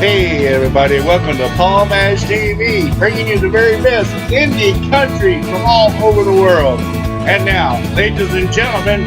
Hey everybody, welcome to Paul Mash TV, bringing you the very best indie country from all over the world. And now, ladies and gentlemen,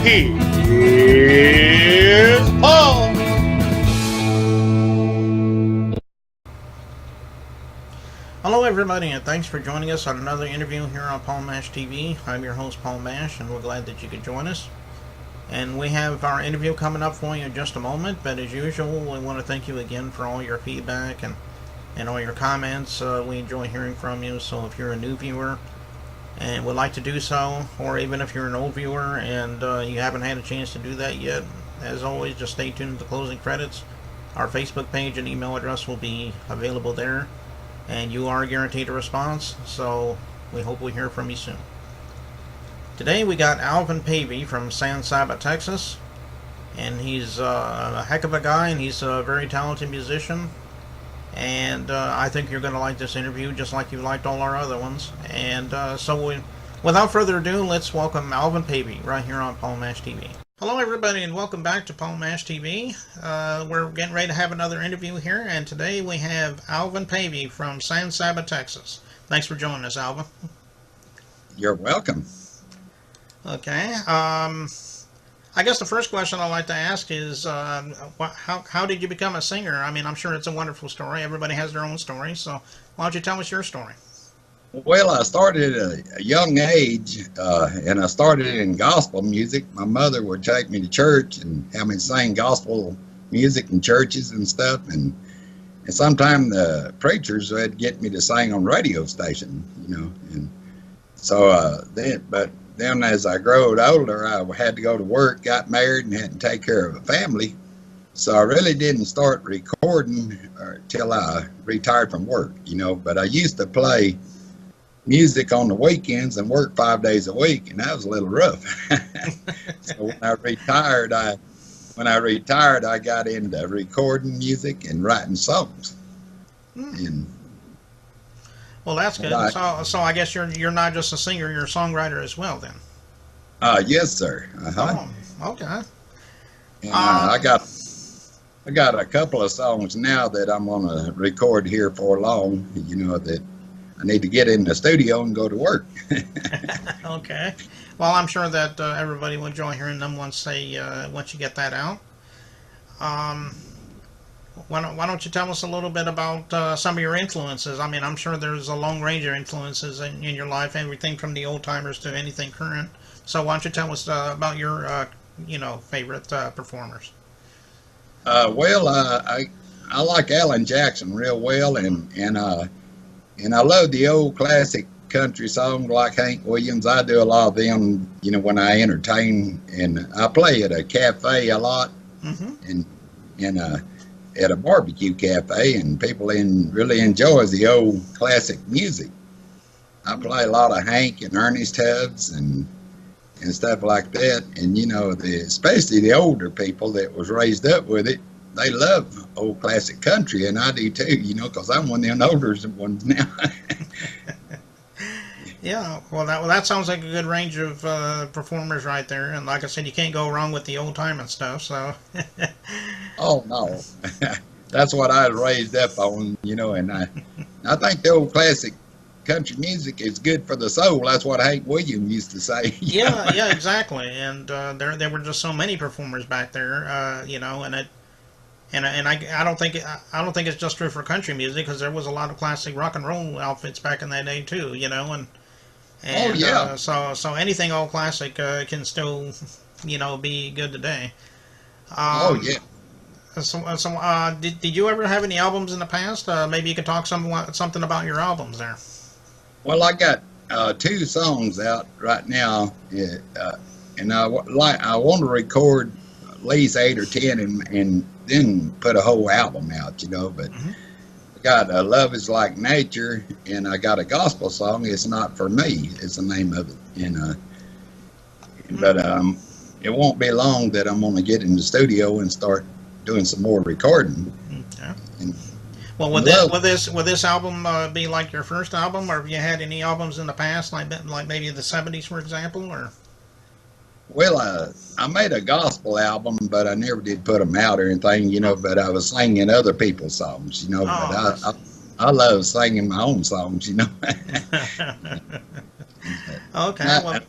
he is Paul. Hello everybody, and thanks for joining us on another interview here on Paul Mash TV. I'm your host Paul Mash, and we're glad that you could join us. And we have our interview coming up for you in just a moment, but as usual, we want to thank you again for all your feedback and all your comments. We enjoy hearing from you, so if you're a new viewer and would like to do so, or even if you're an old viewer and you haven't had a chance to do that yet, as always, just stay tuned to the closing credits. Our Facebook page and email address will be available there, and you are guaranteed a response, so we hope we hear from you soon. Today we got Alvin Pavey from San Saba, Texas, and he's a heck of a guy, and he's a very talented musician, and I think you're going to like this interview just like you liked all our other ones. And without further ado, let's welcome Alvin Pavey right here on Paul Mash TV. Hello everybody, and welcome back to Paul Mash TV. We're getting ready to have another interview here, and today we have Alvin Pavey from San Saba, Texas. Thanks for joining us, Alvin. You're welcome. Okay. I guess the first question I'd like to ask is, how did you become a singer? I mean, I'm sure it's a wonderful story. Everybody has their own story, so why don't you tell us your story? Well, I started at a young age, and I started in gospel music. My mother would take me to church and have me sing gospel music in churches and stuff, and sometimes the preachers would get me to sing on radio station, and so then as I grew older, I had to go to work, got married, and had to take care of a family. So I really didn't start recording till I retired from work, But I used to play music on the weekends and work 5 days a week, and that was a little rough. So when I retired, I got into recording music and writing songs. And well, that's good. So I guess you're not just a singer; you're a songwriter as well, then. Yes, sir. Oh, okay. And I got a couple of songs now that I'm gonna record here for long. That I need to get in the studio and go to work. Okay. Well, I'm sure that everybody will enjoy hearing them once you get that out. Why don't you tell us a little bit about some of your influences? I mean, I'm sure there's a long range of influences in your life, everything from the old timers to anything current. So why don't you tell us about your, favorite performers? Well, I like Alan Jackson real well, and I love the old classic country songs like Hank Williams. I do a lot of them, when I entertain, and I play at a cafe a lot, and at a barbecue cafe, and people really enjoy the old classic music. I play a lot of Hank and Ernest Tubbs and stuff like that, and especially the older people that was raised up with it, they love old classic country, and I do too, because I'm one of them older ones now. Yeah, well, that sounds like a good range of performers right there, and like I said, you can't go wrong with the old time and stuff. So. Oh no, that's what I was raised up on, and I think the old classic country music is good for the soul. That's what Hank Williams used to say. Yeah, exactly. And there were just so many performers back there, and I don't think it's just true for country music, because there was a lot of classic rock and roll outfits back in that day too, and oh yeah. So anything old classic can still, be good today. Oh yeah. So did you ever have any albums in the past? Maybe you could talk something about your albums there. Well, I got 2 songs out right now, and I want to record at least 8 or 10, and then put a whole album out, But I got "Love Is Like Nature," and I got a gospel song. It's Not For Me is the name of it, but it won't be long that I'm gonna get in the studio and start doing some more recording. Okay. And, well, will this album be like your first album, or have you had any albums in the past, like maybe the '70s, for example, or? Well, I made a gospel album, but I never did put them out or anything, but I was singing other people's songs, Oh, but I I love singing my own songs. okay, well,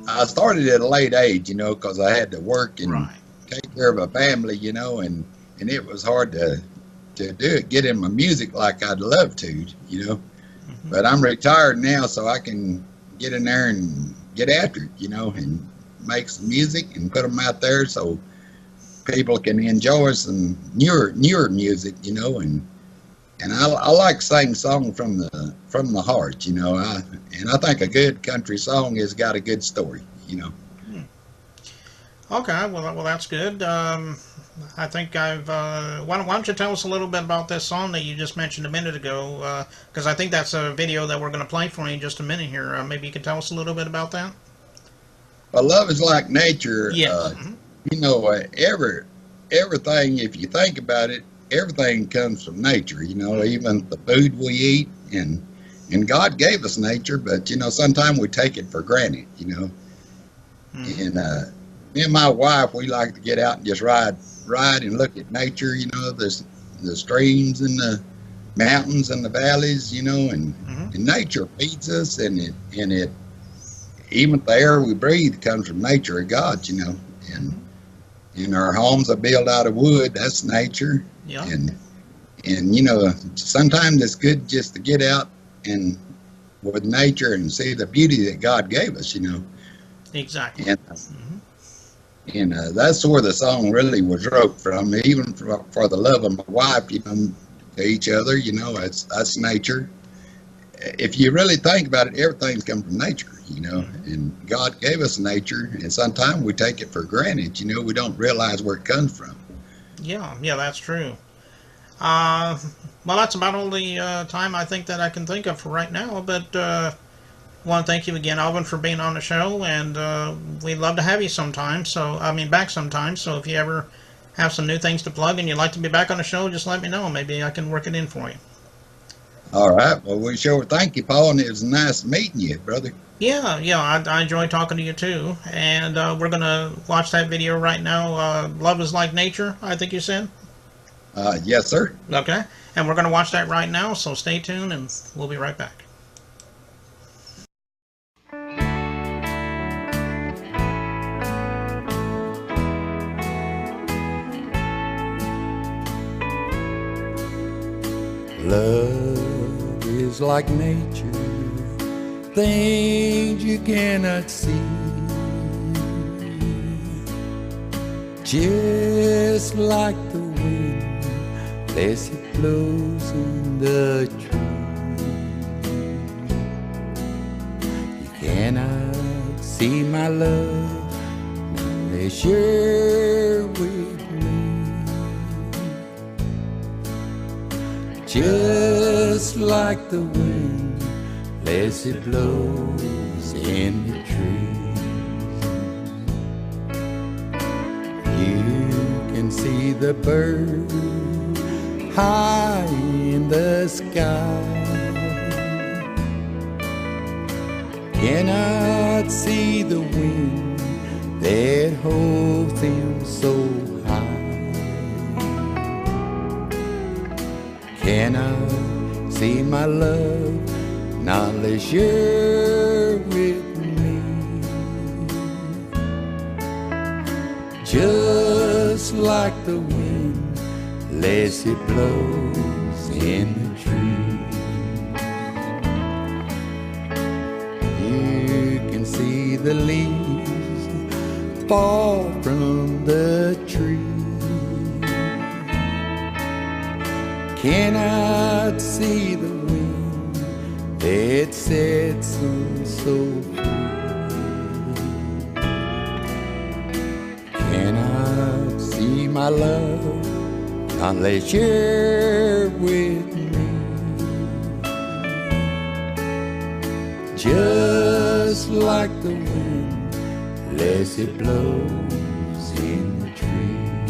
I started at a late age, because I had to work and right. take care of a family, and it was hard to get in my music like I'd love to. Hmm. But I'm retired now, so I can get in there and get after it, and make some music and put them out there so people can enjoy some newer music, and I like singing songs from the heart, and I think a good country song has got a good story. Okay, well, that's good. I think why don't you tell us a little bit about this song that you just mentioned a minute ago? Because I think that's a video that we're going to play for you in just a minute here. Maybe you could tell us a little bit about that. Well, love is like nature. Yes. Everything, if you think about it, everything comes from nature, even the food we eat, and God gave us nature, but sometimes we take it for granted. And me and my wife, we like to get out and just ride and look at nature, the streams and the mountains and the valleys, and nature feeds us, and it even the air we breathe comes from nature of God, and in our homes are built out of wood, that's nature. Yeah. And sometimes it's good just to get out and with nature and see the beauty that God gave us. Exactly. And that's where the song really was wrote from, even for the love of my wife, to each other. That's nature. If you really think about it, everything's come from nature, and God gave us nature, and sometimes we take it for granted. We don't realize where it comes from. Yeah, that's true. Well, that's about all the time I think that I can think of for right now. But I want to thank you again, Alvin, for being on the show, and we'd love to have you sometime. Back sometime. So if you ever have some new things to plug and you'd like to be back on the show, just let me know. Maybe I can work it in for you. All right. Well, we sure thank you, Paul, and it was nice meeting you, brother. Yeah, I enjoy talking to you too. And we're gonna watch that video right now. Love is like nature, I think you said. Yes, sir. Okay, and we're gonna watch that right now. So stay tuned, and we'll be right back. Love is like nature, things you cannot see. Just like the wind, as it blows in the tree. You cannot see my love unless you're with me. Just like the wind, as it blows in the trees. You can see the bird high in the sky. Cannot see the wind that holds him so high. Cannot see my love, not unless you're with me. Just like the wind, as it blows in the trees. You can see the leaves fall from the tree. Cannot see the wind that sets them so free. Cannot see my love unless you're with me. Just like the wind, as it blows in the trees.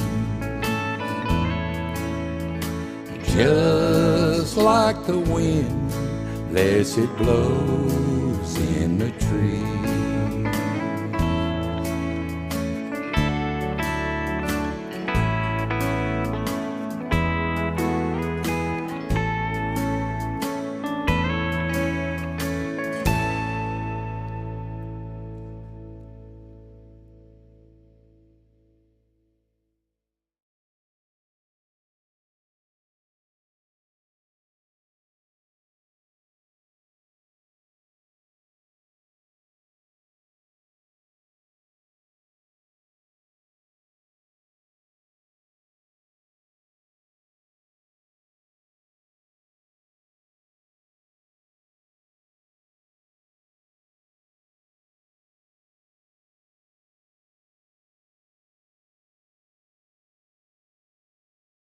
Just like the wind, as it blows in the trees.